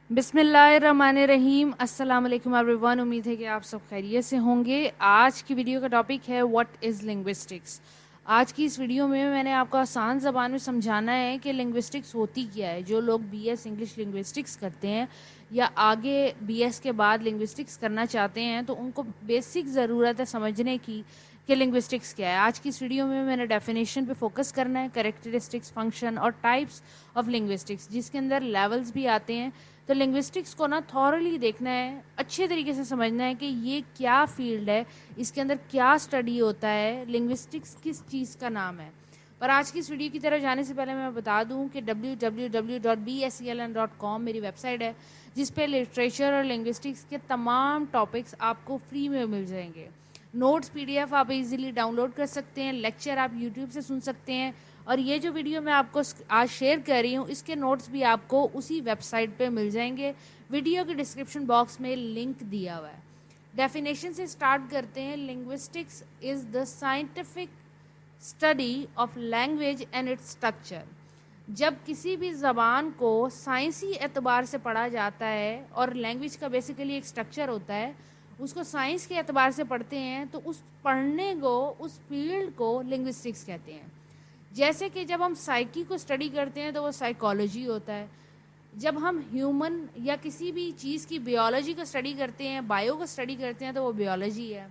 بسم اللہ الرحمن الرحیم. السلام علیکم ایوری ون. امید ہے کہ آپ سب خیریت سے ہوں گے. آج کی ویڈیو کا ٹاپک ہے واٹ از لنگوسٹکس. آج کی اس ویڈیو میں نے آپ کو آسان زبان میں سمجھانا ہے کہ لنگوسٹکس ہوتی کیا ہے. جو لوگ بی ایس انگلش لنگوسٹکس کرتے ہیں یا آگے بی ایس کے بعد لنگوسٹکس کرنا چاہتے ہیں تو ان کو بیسک ضرورت ہے سمجھنے کی کہ لنگوسٹکس کیا ہے. آج کی اس ویڈیو میں نے ڈیفینیشن پہ فوکس کرنا ہے, کریکٹرسٹکس, فنکشن اور ٹائپس آف لنگوسٹکس, جس کے اندر لیولز بھی آتے ہیں. تو لنگوسٹکس کو تھورلی دیکھنا ہے, اچھے طریقے سے سمجھنا ہے کہ یہ کیا فیلڈ ہے, اس کے اندر کیا اسٹڈی ہوتا ہے, لنگوسٹکس کس چیز کا نام ہے. پر آج کی اس ویڈیو کی طرف جانے سے پہلے میں بتا دوں کہ www.bseln.com میری ویب سائٹ ہے جس پہ لٹریچر اور لنگوسٹکس کے تمام ٹاپکس آپ کو فری میں مل جائیں گے. نوٹس پی ڈی ایف آپ ایزیلی ڈاؤن لوڈ کر سکتے ہیں, لیکچر آپ یوٹیوب سے سن سکتے ہیں, اور یہ جو ویڈیو میں آپ کو آج شیئر کر رہی ہوں اس کے نوٹس بھی آپ کو اسی ویب سائٹ پہ مل جائیں گے. ویڈیو کے ڈسکرپشن باکس میں لنک دیا ہوا ہے. ڈیفینیشن سے سٹارٹ کرتے ہیں. Linguistics is the scientific study of language and its structure. جب کسی بھی زبان کو سائنسی اعتبار سے پڑھا جاتا ہے, اور لینگویج کا بیسیکلی ایک اسٹرکچر ہوتا ہے, اس کو سائنس کے اعتبار سے پڑھتے ہیں تو اس پڑھنے کو, اس فیلڈ کو لنگوسٹکس کہتے ہیں. جیسے کہ جب ہم سائیکی کو اسٹڈی کرتے ہیں تو وہ سائیکالوجی ہوتا ہے. جب ہم ہیومن یا کسی بھی چیز کی بیولوجی کو اسٹڈی کرتے ہیں, بایو کو اسٹڈی کرتے ہیں تو وہ بیولوجی ہے.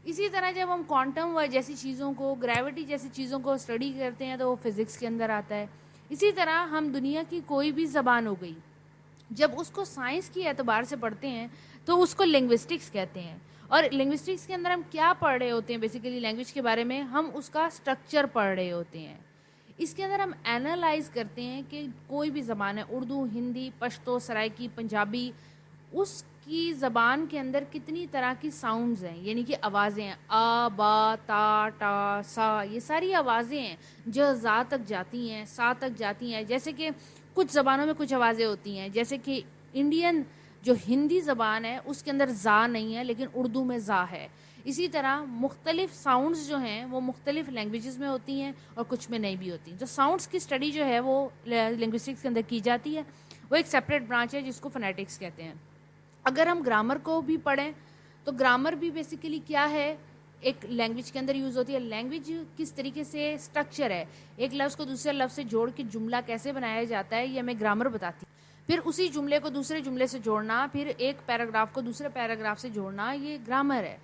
اسی طرح جب ہم کوانٹم جیسی چیزوں کو, گریوٹی جیسی چیزوں کو اسٹڈی کرتے ہیں تو وہ فزکس کے اندر آتا ہے. اسی طرح ہم دنیا کی کوئی بھی زبان ہو گئی, جب اس کو سائنس کی اعتبار سے پڑھتے ہیں تو اس کو لنگوسٹکس کہتے ہیں. اور لنگوسٹکس کے اندر ہم کیا پڑھ رہے ہوتے ہیں, بیسیکلی لینگویج کے بارے میں ہم اس کا اسٹرکچر پڑھ رہے ہوتے ہیں. اس کے اندر ہم اینالائز کرتے ہیں کہ کوئی بھی زبان ہے, اردو, ہندی, پشتو, سرائکی, پنجابی, اس کی زبان کے اندر کتنی طرح کی ساؤنڈز ہیں, یعنی کہ آوازیں ہیں. آ, با, تا, ٹا, سا, یہ ساری آوازیں ہیں جو زا تک جاتی ہیں, سا تک جاتی ہیں. جیسے کہ کچھ زبانوں میں کچھ آوازیں ہوتی ہیں, جیسے کہ انڈین جو ہندی زبان ہے اس کے اندر زا نہیں ہے لیکن اردو میں زا ہے. اسی طرح مختلف ساؤنڈز جو ہیں وہ مختلف لینگویجز میں ہوتی ہیں اور کچھ میں نہیں بھی ہوتی. جو ساؤنڈز کی اسٹڈی جو ہے وہ لنگوسٹکس کے اندر کی جاتی ہے, وہ ایک سیپریٹ برانچ ہے جس کو فونیٹکس کہتے ہیں. اگر ہم گرامر کو بھی پڑھیں تو گرامر بھی بیسیکلی کیا ہے, ایک لینگویج کے اندر یوز ہوتی ہے. لینگویج کس طریقے سے اسٹرکچر ہے, ایک لفظ کو دوسرے لفظ سے جوڑ کے جملہ کیسے بنایا جاتا ہے, یہ ہمیں گرامر بتاتی ہے. پھر اسی جملے کو دوسرے جملے سے جوڑنا, پھر ایک پیراگراف کو دوسرے پیراگراف سے جوڑنا, یہ گرامر ہے.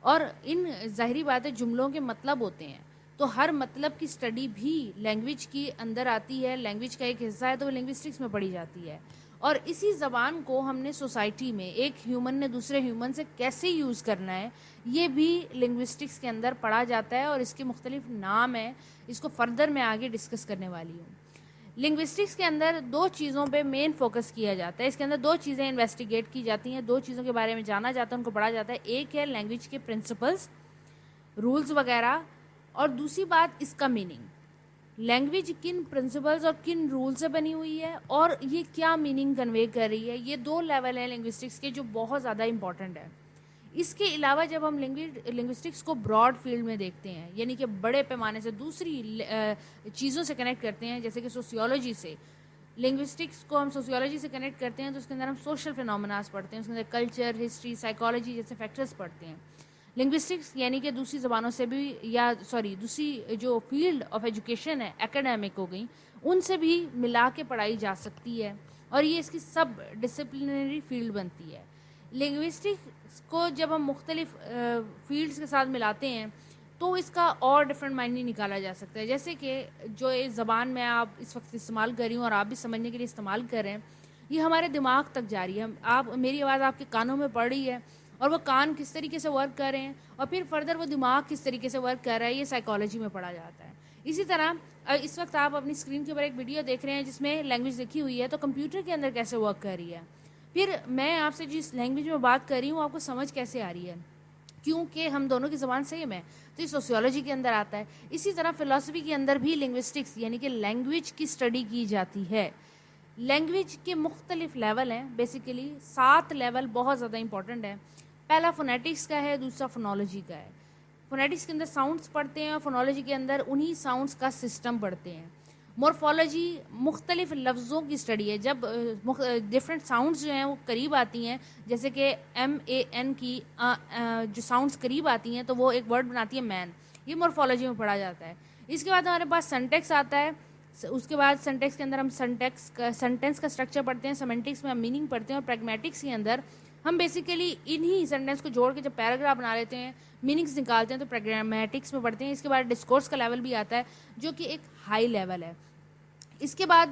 اور ان ظاہری باتیں جملوں کے مطلب ہوتے ہیں, تو ہر مطلب کی اسٹڈی بھی لینگویج کی اندر آتی ہے, لینگویج کا ایک حصہ ہے تو وہ لنگوسٹکس میں پڑھی جاتی ہے. اور اسی زبان کو ہم نے سوسائٹی میں, ایک ہیومن نے دوسرے ہیومن سے کیسے یوز کرنا ہے, یہ بھی لنگوسٹکس کے اندر پڑھا جاتا ہے, اور اس کے مختلف نام ہیں. اس کو فردر میں آگے ڈسکس کرنے والی ہوں. لنگوسٹکس کے اندر دو چیزوں پہ مین فوکس کیا جاتا ہے. اس کے اندر دو چیزیں انویسٹیگیٹ کی جاتی ہیں, دو چیزوں کے بارے میں جانا جاتا ہے, ان کو پڑھا جاتا ہے. ایک ہے لینگویج کے پرنسپلز, رولز وغیرہ, اور دوسری بات اس کا میننگ. لینگویج کن پرنسپلز اور کن رول سے بنی ہوئی ہے اور یہ کیا میننگ کنوے کر رہی ہے. یہ دو لیول ہیں لنگوسٹکس کے جو بہت زیادہ امپورٹنٹ ہے. اس کے علاوہ جب ہم لنگوسٹکس کو براڈ فیلڈ میں دیکھتے ہیں, یعنی کہ بڑے پیمانے سے دوسری چیزوں سے کنیکٹ کرتے ہیں, جیسے کہ سوسیولوجی سے, لنگوسٹکس کو ہم سوسیولوجی سے کنیکٹ کرتے ہیں تو اس کے اندر ہم سوشل فینومیناز پڑھتے ہیں, اس کے اندر کلچر, ہسٹری, سائیکالوجی جیسے فیکٹرز پڑھتے ہیں. لنگوسٹکس یعنی کہ دوسری زبانوں سے بھی, دوسری جو فیلڈ آف ایجوکیشن ہے, ایکیڈیمک ہو گئی, ان سے بھی ملا کے پڑھائی جا سکتی ہے, اور یہ اس کی سب ڈسپلنری فیلڈ بنتی ہے. لنگوسٹکس کو جب ہم مختلف فیلڈز کے ساتھ ملاتے ہیں تو اس کا اور ڈفرینٹ معنی نکالا جا سکتا ہے. جیسے کہ جو زبان میں آپ اس وقت استعمال کر رہی ہوں اور آپ بھی سمجھنے کے لیے استعمال کر رہے ہیں, یہ ہمارے دماغ تک جا رہی ہے. آپ, میری آواز آپ کے کانوں میں پڑ رہی ہے, اور وہ کان کس طریقے سے ورک کر رہے ہیں, اور پھر فردر وہ دماغ کس طریقے سے ورک کر رہا ہے, یہ سائیکالوجی میں پڑھا جاتا ہے. اسی طرح اس وقت آپ اپنی اسکرین کے اوپر ایک ویڈیو دیکھ رہے ہیں جس میں لینگویج لکھی ہوئی ہے, تو کمپیوٹر کے اندر کیسے ورک کر رہی ہے. پھر میں آپ سے جس لینگویج میں بات کر رہی ہوں آپ کو سمجھ کیسے آ رہی ہے, کیونکہ ہم دونوں کی زبان سیم ہے, تو یہ سوسیولوجی کے اندر آتا ہے. اسی طرح فلسفی کے اندر بھی لنگوسٹکس یعنی کہ لینگویج کی اسٹڈی کی جاتی ہے. لینگویج کے مختلف لیول ہیں, بیسیکلی 7 لیول بہت زیادہ امپورٹنٹ ہے. پہلا فونیٹکس کا ہے, دوسرا فونالوجی کا ہے. فونیٹکس کے اندر ساؤنڈس پڑھتے ہیں, اور فونالوجی کے اندر انہی ساؤنڈس کا سسٹم پڑھتے ہیں. مورفولوجی مختلف لفظوں کی اسٹڈی ہے. جب ڈفرینٹ ساؤنڈز جو ہیں وہ قریب آتی ہیں, جیسے کہ MAN کی جو ساؤنڈز قریب آتی ہیں تو وہ ایک ورڈ بناتی ہے مین, یہ مورفولوجی میں پڑھا جاتا ہے. اس کے بعد ہمارے پاس سنٹیکس آتا ہے. اس کے بعد سنٹیکس کے اندر ہم سینٹینس کا اسٹرکچر پڑھتے ہیں, سیمنٹکس میں ہم میننگ پڑھتے ہیں, اور پریگمیٹکس کے اندر ہم بیسیکلی انہی سینٹینس کو جوڑ کے جب پیراگراف بنا لیتے ہیں, میننگس نکالتے ہیں, تو پریگمیٹکس میں پڑھتے ہیں. اس کے بعد ڈسکورس کا لیول بھی آتا ہے جو کہ ایک ہائی لیول ہے. اس کے بعد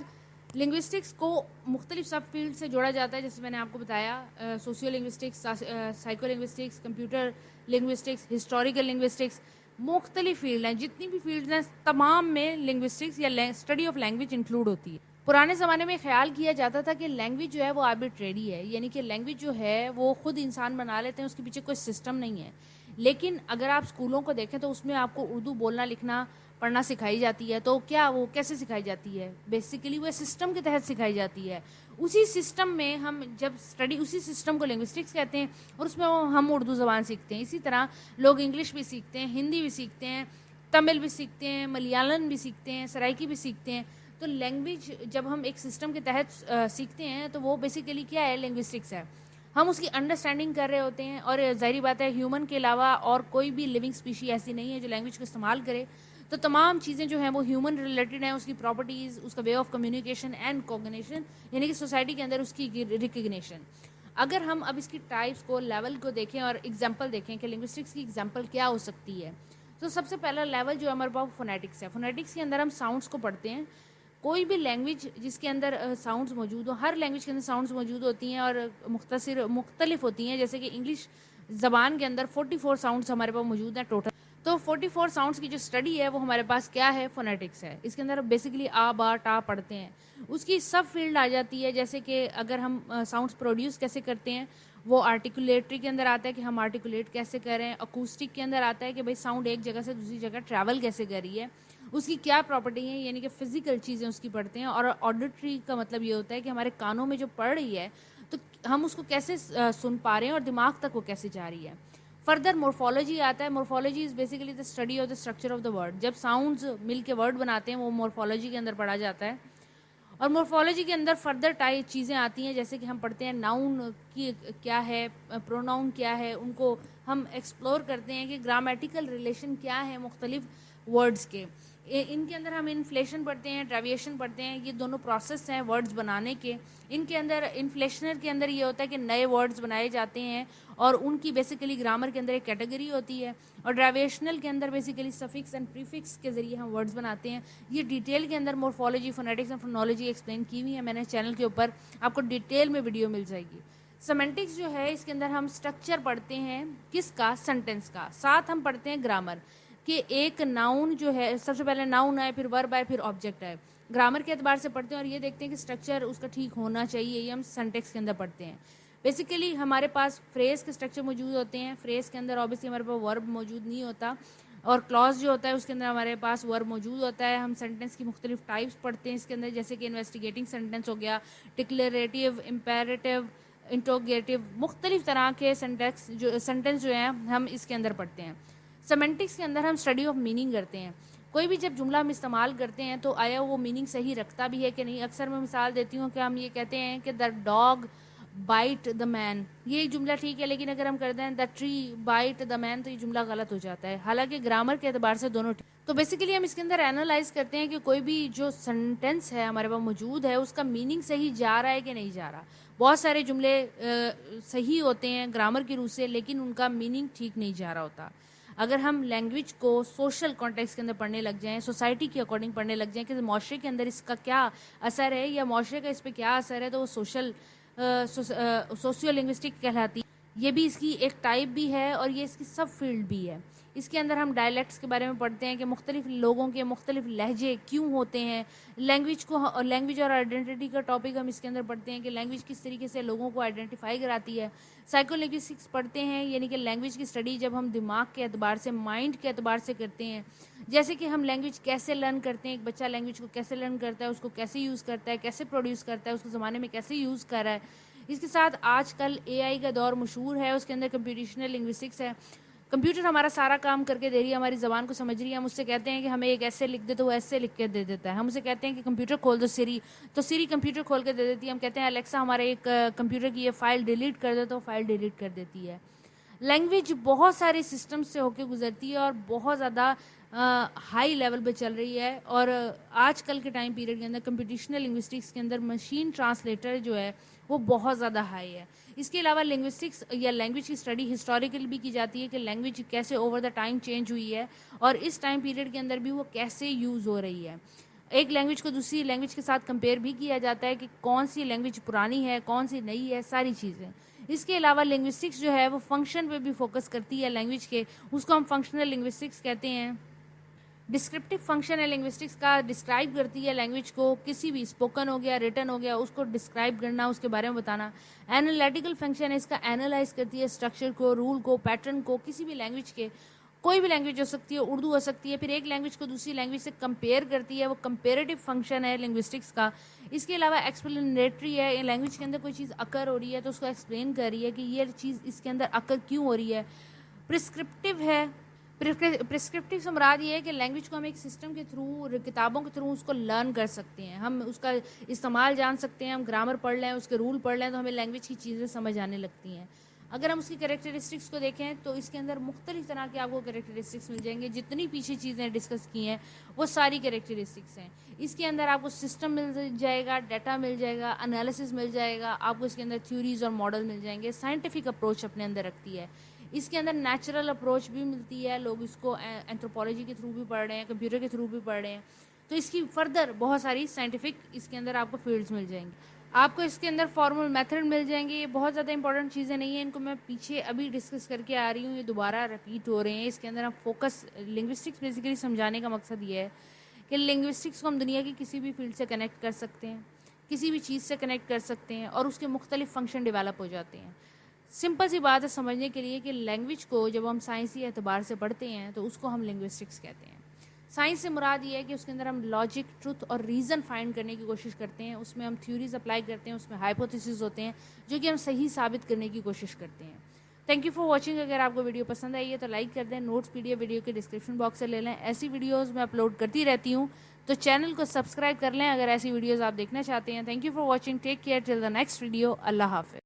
لنگوسٹکس کو مختلف سب فیلڈ سے جوڑا جاتا ہے, جیسے میں نے آپ کو بتایا, socio linguistics, psycho linguistics, computer linguistics, historical linguistics, مختلف فیلڈ ہیں. جتنی بھی فیلڈز ہیں تمام میں لنگوسٹکس یا اسٹڈی آف لینگویج انکلوڈ ہوتی ہے. پرانے زمانے میں خیال کیا جاتا تھا کہ لینگویج جو ہے وہ آربیٹریری ہے, یعنی کہ لینگویج جو ہے وہ خود انسان بنا لیتے ہیں, اس کے پیچھے کوئی سسٹم نہیں ہے. لیکن اگر آپ اسکولوں کو دیکھیں تو اس میں آپ کو اردو بولنا لکھنا پڑھنا سکھائی جاتی ہے. تو کیا وہ کیسے سکھائی جاتی ہے؟ بیسیکلی وہ سسٹم کے تحت سکھائی جاتی ہے. اسی سسٹم میں ہم جب اسٹڈی, اسی سسٹم کو لنگوسٹکس کہتے ہیں, اور اس میں ہم اردو زبان سیکھتے ہیں. اسی طرح لوگ انگلش بھی سیکھتے ہیں, ہندی بھی سیکھتے ہیں, تمل بھی سیکھتے ہیں, ملیالم بھی سیکھتے ہیں, سرائکی بھی سیکھتے ہیں. تو لینگویج جب ہم ایک سسٹم کے تحت سیکھتے ہیں تو وہ بیسیکلی کیا ہے, لنگوسٹکس ہے. ہم اس کی انڈرسٹینڈنگ کر رہے ہوتے ہیں, اور ظاہری بات ہے ہیومن کے علاوہ اور کوئی بھی لیونگ اسپیشی ایسی نہیں ہے جو لینگویج کو استعمال کرے. تو تمام چیزیں جو ہیں وہ ہیومن ریلیٹڈ ہیں, اس کی پراپرٹیز, اس کا way of communication and cognition, یعنی کہ سوسائٹی کے اندر اس کی ریکگنیشن. اگر ہم اب اس کی ٹائپس کو, لیول کو دیکھیں اور ایگزامپل دیکھیں کہ لنگوسٹکس کی ایگزامپل کیا ہو سکتی ہے, تو سب سے پہلا لیول جو ہمارے پاس فونیٹکس ہے. فونیٹکس کے اندر ہم ساؤنڈس کو پڑھتے ہیں. کوئی بھی لینگویج جس کے اندر ساؤنڈز موجود ہو, ہر لینگویج کے اندر ساؤنڈز موجود ہوتی ہیں اور مختلف ہوتی ہیں. جیسے کہ انگلش زبان کے اندر 44 ساؤنڈز ہمارے پاس موجود ہیں ٹوٹل. تو 44 ساؤنڈز کی جو اسٹڈی ہے وہ ہمارے پاس کیا ہے, فونیٹکس ہے. اس کے اندر بیسیکلی آ با ٹا پڑھتے ہیں. اس کی سب فیلڈ آ جاتی ہے, جیسے کہ اگر ہم ساؤنڈز پروڈیوس کیسے کرتے ہیں, وہ آرٹیکولیٹری کے اندر آتا ہے کہ ہم آرٹیکولیٹ کیسے کریں. اکوسٹک کے اندر آتا ہے کہ بھائی ساؤنڈ ایک جگہ سے دوسری جگہ ٹریول کیسے کر رہی ہے, اس کی کیا پراپرٹی ہیں, یعنی کہ فزیکل چیزیں اس کی پڑھتے ہیں. اور آڈیٹری کا مطلب یہ ہوتا ہے کہ ہمارے کانوں میں جو پڑھ رہی ہے تو ہم اس کو کیسے سن پا رہے ہیں اور دماغ تک وہ کیسے جا رہی ہے. فردر مورفولوجی آتا ہے. Morphology is basically the study of the structure of the word. جب ساؤنڈز مل کے ورڈ بناتے ہیں وہ مورفولوجی کے اندر پڑھا جاتا ہے. اور مورفولوجی کے اندر فردر چیزیں آتی ہیں, جیسے کہ ہم پڑھتے ہیں ناؤن کی کیا ہے, پروناؤن کیا ہے, ان کو ہم ایکسپلور کرتے ہیں کہ گرامیٹیکل ریلیشن کیا ہے مختلف ورڈز کے. ان کے اندر ہم انفلیشن پڑھتے ہیں, ڈریویشن پڑھتے ہیں. یہ دونوں پروسیس ہیں ورڈز بنانے کے. ان کے اندر انفلیشنر کے اندر یہ ہوتا ہے کہ نئے ورڈز بنائے جاتے ہیں اور ان کی بیسیکلی گرامر کے اندر ایک کیٹیگری ہوتی ہے. اور ڈریویشنل کے اندر بیسیکلی سفکس اینڈ پریفکس کے ذریعے ہم ورڈز بناتے ہیں. یہ ڈیٹیل کے اندر مورفولوجی, فونیٹکس اینڈ فونولوجی ایکسپلین کی ہوئی ہے میں نے چینل کے اوپر, آپ کو ڈیٹیل میں ویڈیو مل جائے گی. سیمنٹکس جو ہے اس کے اندر ہم اسٹرکچر پڑھتے ہیں کس کا, سینٹینس کا. ساتھ ہم پڑھتے ہیں گرامر کہ ایک ناؤن جو ہے, سب سے پہلے ناؤن آئے, پھر ورب آئے, پھر آبجیکٹ آئے. گرامر کے اعتبار سے پڑھتے ہیں اور یہ دیکھتے ہیں کہ اسٹرکچر اس کا ٹھیک ہونا چاہیے. یہ ہم سینٹیکس کے اندر پڑھتے ہیں. بیسیکلی ہمارے پاس فریز کے اسٹرکچر موجود ہوتے ہیں. فریز کے اندر اوبیسلی ہمارے پاس ورب موجود نہیں ہوتا, اور کلاس جو ہوتا ہے اس کے اندر ہمارے پاس ورب موجود ہوتا ہے. ہم سینٹینس کی مختلف ٹائپس پڑھتے ہیں اس کے اندر, جیسے کہ انویسٹیگیٹنگ سینٹینس ہو گیا, ڈکلیریٹیو, امپیریٹیو, انٹروگیٹیو, مختلف طرح کے سینٹینس جو ہیں ہم اس کے اندر پڑھتے ہیں. سیمنٹکس کے اندر ہم اسٹڈی آف میننگ کرتے ہیں. کوئی بھی جب جملہ ہم استعمال کرتے ہیں تو آیا وہ میننگ صحیح رکھتا بھی ہے کہ نہیں. اکثر میں مثال دیتی ہوں کہ ہم یہ کہتے ہیں کہ دا ڈاگ بائٹ دا مین, یہ جملہ ٹھیک ہے, لیکن اگر ہم کرتے ہیں دا ٹری بائٹ دا مین تو یہ جملہ غلط ہو جاتا ہے, حالانکہ گرامر کے اعتبار سے دونوں ٹھیک. تو بیسیکلی ہم اس کے اندر اینالائز کرتے ہیں کہ کوئی بھی جو سینٹینس ہے ہمارے پاس موجود ہے اس کا میننگ صحیح جا رہا ہے کہ نہیں جا رہا. بہت سارے جملے صحیح ہوتے ہیں گرامر کی روح سے, لیکن ان کا میننگ ٹھیک نہیں جا رہا ہوتا. اگر ہم لینگویج کو سوشل کانٹیکس کے اندر پڑھنے لگ جائیں, سوسائٹی کے اکارڈنگ پڑھنے لگ جائیں کہ معاشرے کے اندر اس کا کیا اثر ہے یا معاشرے کا اس پہ کیا اثر ہے, تو وہ سوشیو لنگوسٹک کہلاتی ہے. یہ بھی اس کی ایک ٹائپ بھی ہے اور یہ اس کی سب فیلڈ بھی ہے. اس کے اندر ہم ڈائلیکٹس کے بارے میں پڑھتے ہیں کہ مختلف لوگوں کے مختلف لہجے کیوں ہوتے ہیں. لینگویج اور آئیڈینٹی کا ٹاپک ہم اس کے اندر پڑھتے ہیں کہ لینگویج کس طریقے سے لوگوں کو آئیڈینٹیفائی کراتی ہے. سائیکو لنگوسٹکس پڑھتے ہیں, یعنی کہ لینگویج کی اسٹڈی جب ہم دماغ کے اعتبار سے, مائنڈ کے اعتبار سے کرتے ہیں. جیسے کہ ہم لینگویج کیسے لرن کرتے ہیں, ایک بچہ لینگویج کو کیسے لرن کرتا ہے, اس کو کیسے یوز کرتا ہے, کیسے پروڈیوس کرتا ہے, اس کے زمانے میں کیسے یوز کر رہا ہے. اس کے ساتھ آج کل AI کا دور مشہور ہے, اس کے اندر کمپٹیشنل لنگوسٹکس ہے. کمپیوٹر ہمارا سارا کام کر کے دے رہی ہے, ہماری زبان کو سمجھ رہی ہے. ہم اس سے کہتے ہیں کہ ہمیں ایک ایسے لکھ دے تو وہ ایسے لکھ کے دے دیتا ہے. ہم اسے کہتے ہیں کہ کمپیوٹر کھول دو سری, تو سری کمپیوٹر کھول کے دے دیتی ہے. ہم کہتے ہیں الیکسا ہمارے ایک کمپیوٹر کی یہ فائل ڈیلیٹ کر دے تو فائل ڈیلیٹ کر دیتی ہے. لینگویج بہت سارے سسٹم سے ہو کے گزرتی ہے اور بہت زیادہ ہائی لیول پہ چل رہی ہے. اور آج کل کے ٹائم پیریڈ کے اندر کمپٹیشنل لنگوسٹکس کے اندر مشین ٹرانسلیٹر جو ہے وہ بہت زیادہ ہائی ہے. اس کے علاوہ لنگوسٹکس یا لینگویج کی اسٹڈی ہسٹوریکل بھی کی جاتی ہے کہ لینگویج کیسے اوور دا ٹائم چینج ہوئی ہے اور اس ٹائم پیریڈ کے اندر بھی وہ کیسے یوز ہو رہی ہے. ایک لینگویج کو دوسری لینگویج کے ساتھ کمپیئر بھی کیا جاتا ہے کہ کون سی لینگویج پرانی ہے, کون سی نئی ہے, ساری چیزیں. اس کے علاوہ لنگوسٹکس جو ہے وہ فنکشن پہ بھی فوکس کرتی ہے لینگویج کے, اس کو ہم فنکشنل لنگوسٹکس کہتے ہیں. ڈسکرپٹیو فنکشن ہے لنگوسٹکس کا, ڈسکرائب کرتی ہے لینگویج کو, کسی بھی اسپوکن ہو گیا, ریٹن ہو گیا, اس کو ڈسکرائب کرنا, اس کے بارے میں بتانا. اینالیٹیکل فنکشن ہے اس کا, اینالائز کرتی ہے اسٹرکچر کو, رول کو, پیٹرن کو, کسی بھی لینگویج کے. کوئی بھی لینگویج ہو سکتی ہے, اردو ہو سکتی ہے. پھر ایک لینگویج کو دوسری لینگویج سے کمپیئر کرتی ہے, وہ کمپیریٹیو فنکشن ہے لنگوسٹکس کا. اس کے علاوہ ایکسپلینیٹری ہے, لینگویج کے اندر کوئی چیز اکر ہو رہی ہے تو اس کو ایکسپلین کر رہی ہے کہ یہ چیز اس کے اندر اکر کیوں ہو رہی ہے. پرسکرپٹیو ہے, پرسکرپٹیو سے مراد یہ ہے کہ لینگویج کو ہم ایک سسٹم کے تھرو, کتابوں کے تھرو اس کو لرن کر سکتے ہیں, ہم اس کا استعمال جان سکتے ہیں. ہم گرامر پڑھ لیں, اس کے رول پڑھ لیں تو ہمیں لینگویج کی چیزیں سمجھ آنے لگتی ہیں. اگر ہم اس کی کریکٹرسٹکس کو دیکھیں تو اس کے اندر مختلف طرح کے آپ کو کریکٹرسٹکس مل جائیں گے. جتنی پیچھے چیزیں ڈسکس کی ہیں وہ ساری کریکٹرسٹکس ہیں. اس کے اندر آپ کو سسٹم مل جائے گا, ڈیٹا مل جائے گا, انالیسس مل جائے گا, آپ کو اس کے اندر تھیوریز اور ماڈل مل جائیں گے. سائنٹیفک اپروچ اپنے اندر رکھتی ہے. اس کے اندر نیچرل اپروچ بھی ملتی ہے, لوگ اس کو اینتھروپولوجی کے تھرو بھی پڑھ رہے ہیں, کمپیوٹر کے تھرو بھی پڑھ رہے ہیں. تو اس کی فردر بہت ساری سائنٹیفک اس کے اندر آپ کو فیلڈز مل جائیں گی. آپ کو اس کے اندر فارمول میتھڈ مل جائیں گے. یہ بہت زیادہ انپورٹنٹ چیزیں نہیں ہیں, ان کو میں پیچھے ابھی ڈسکس کر کے آ رہی ہوں, یہ دوبارہ رپیٹ ہو رہے ہیں. اس کے اندر ہم فوکس لنگوسٹکس بیسیکلی سمجھانے کا مقصد یہ ہے کہ لنگوسٹکس کو ہم دنیا کی کسی بھی فیلڈ سے کنیکٹ کر سکتے ہیں, کسی بھی چیز سے کنیکٹ کر سکتے ہیں اور اس کے مختلف فنکشن ڈیولپ ہو جاتے ہیں. سمپل سی بات ہے سمجھنے کے لیے کہ لینگویج کو جب ہم سائنسی اعتبار سے پڑھتے ہیں تو اس کو ہم لنگوسٹکس کہتے ہیں. سائنس سے مراد یہ ہے کہ اس کے اندر ہم لاجک, ٹروتھ اور ریزن فائنڈ کرنے کی کوشش کرتے ہیں. اس میں ہم تھیوریز اپلائی کرتے ہیں, اس میں ہائپوتھیسز ہوتے ہیں جو کہ ہم صحیح ثابت کرنے کی کوشش کرتے ہیں. Thank you for watching. اگر آپ کو ویڈیو پسند آئی ہے تو لائک کر دیں. نوٹس PDF ویڈیو کے ڈسکرپشن باکس سے لے لیں. ایسی ویڈیوز میں اپلوڈ کرتی رہتی ہوں تو چینل کو سبسکرائب کر لیں اگر ایسی ویڈیوز آپ دیکھنا چاہتے ہیں. Thank you for watching. Take care till the next video. اللہ حافظ.